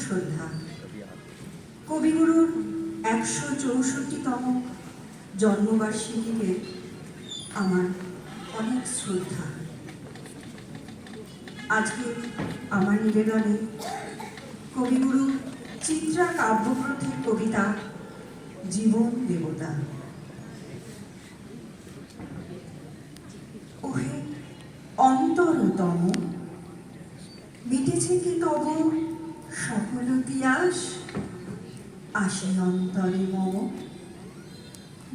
শ্রদ্ধা। কবিগুরুর ১৬৪তম জন্মবার্ষিকীতে আমার অনেক শ্রদ্ধা। আজকে আমার নিবেদনে কবিগুরু চিত্রা কাব্যগ্রন্থের কবিতা জীবন দেবতা। ওহে অন্তরতম, মিটেছে কি তব সকল তিয়াস? আসি অন্তরে মম,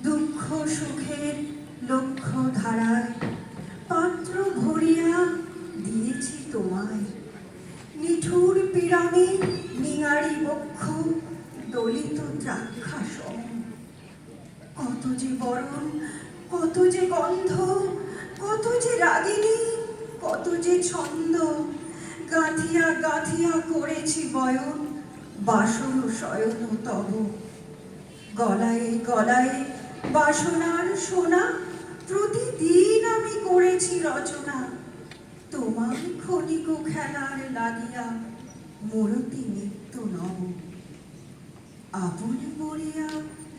দুঃখ সুখের লক্ষ্য ধারায় পাত্র ভরিয়া দিয়েছি তোমায়। নিঠুর পীড়নে নিঙারি বক্ষ দলিত দ্রাক্ষাসম। কত যে বরণ, কত যে গন্ধ, কত যে রাগিনী, কত যে ছন্দ, গাঁথিয়া গাঁথিয়া করেছি বয়ন বাসর শয়ন তব। গলায় গলায় বাসনার সোনা, প্রতিদিন আমি করেছি রচনা। তোমার ক্ষণিক খেলার লাগিয়া মূরতি নিত্য নব। আপনি মরিয়া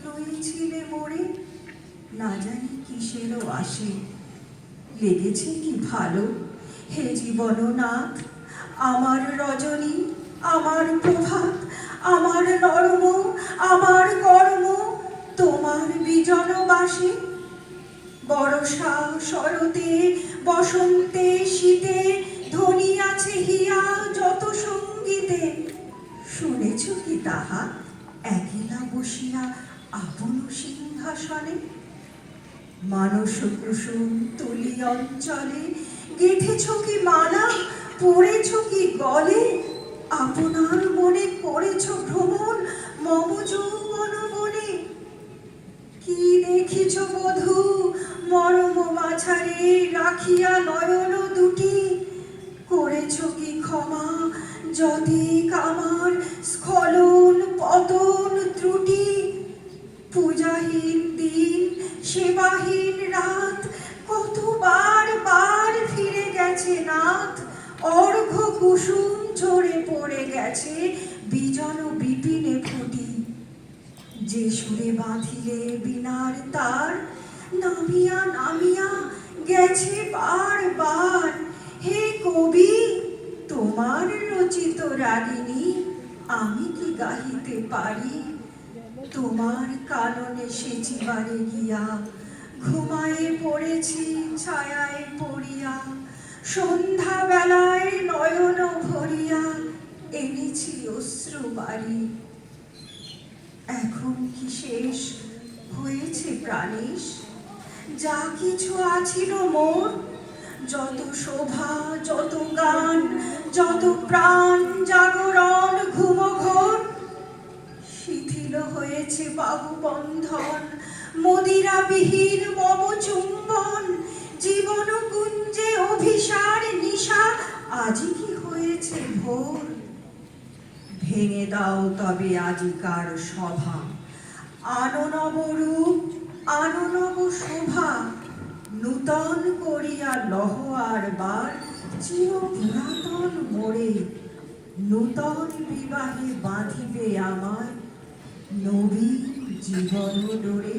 রয়েছিলে মোরে, না জানি কিসেরও আসে। লেগেছে কি ভালো হে জীবননাথ, আমার রজনী, আমার প্রভাত, আমার নর্ম, আমার কর্ম তোমার বিজন বাসে। বর্ষা শরতে বসন্তে শীতে ধ্বনি আছে হিয়া যত সঙ্গীতে। শুনেছ কি তাহা একলা বসিয়া আপন সিংহাসনে? মানস কুসুম তুলি অঞ্চলে গেঁথেছ কি মালা, পড়েছ কি গলে? আপনার মনে করেছ ভ্রমণ মম যৌবন বনে। কি দেখিছ বধূ মরম মাঝারে রাখিয়া নয়ন দুটি? করেছ কি ক্ষমা যদিক আমার স্খলন পতন ত্রুটি? পূজাহীন দিন সেবাহীন রাত, কতবার বার ফিরে গেছে নাথ। অর্ঘ্য কুসুম ঝরে পড়ে গেছে বিজন বিপিনে ফুটি। যে সুরে বাঁধিলে বিনার তার, নামিয়া নামিয়া গেছে বার বার। হে কবি, তোমার রচিত রাগিনী আমি কি গাহিতে পারি? তোমার কাননে সেচিবারে গিয়া ঘুমায়ে পড়েছি ছায়ায় পড়িয়া। সন্ধ্যা বেলায় নয়ন ভরিয়া এনেছি অশ্রু বাড়ি। এখন কি শেষ হয়েছে প্রাণেশ? যা কিছু আছিল মোর, যত শোভা, যত গান, যত প্রাণ জাগরণ ঘুমঘোর, শিথিল হয়েছে বাহুবন্ধন, মদিরাবিহীন মম চুম্বন। জীবন কুঞ্জে অভিসার নিশা, আজি কি হয়েছে ভোর। ভেঙে দাও তবে আজিকার সভা, আনো নব রূপ, আনো নব শোভা। নূতন করিয়া লহ আর বার চির পুরাতন মোড়ে। নূতন বিবাহে বাঁধিবে আমায় নবীন জীবন ডোরে।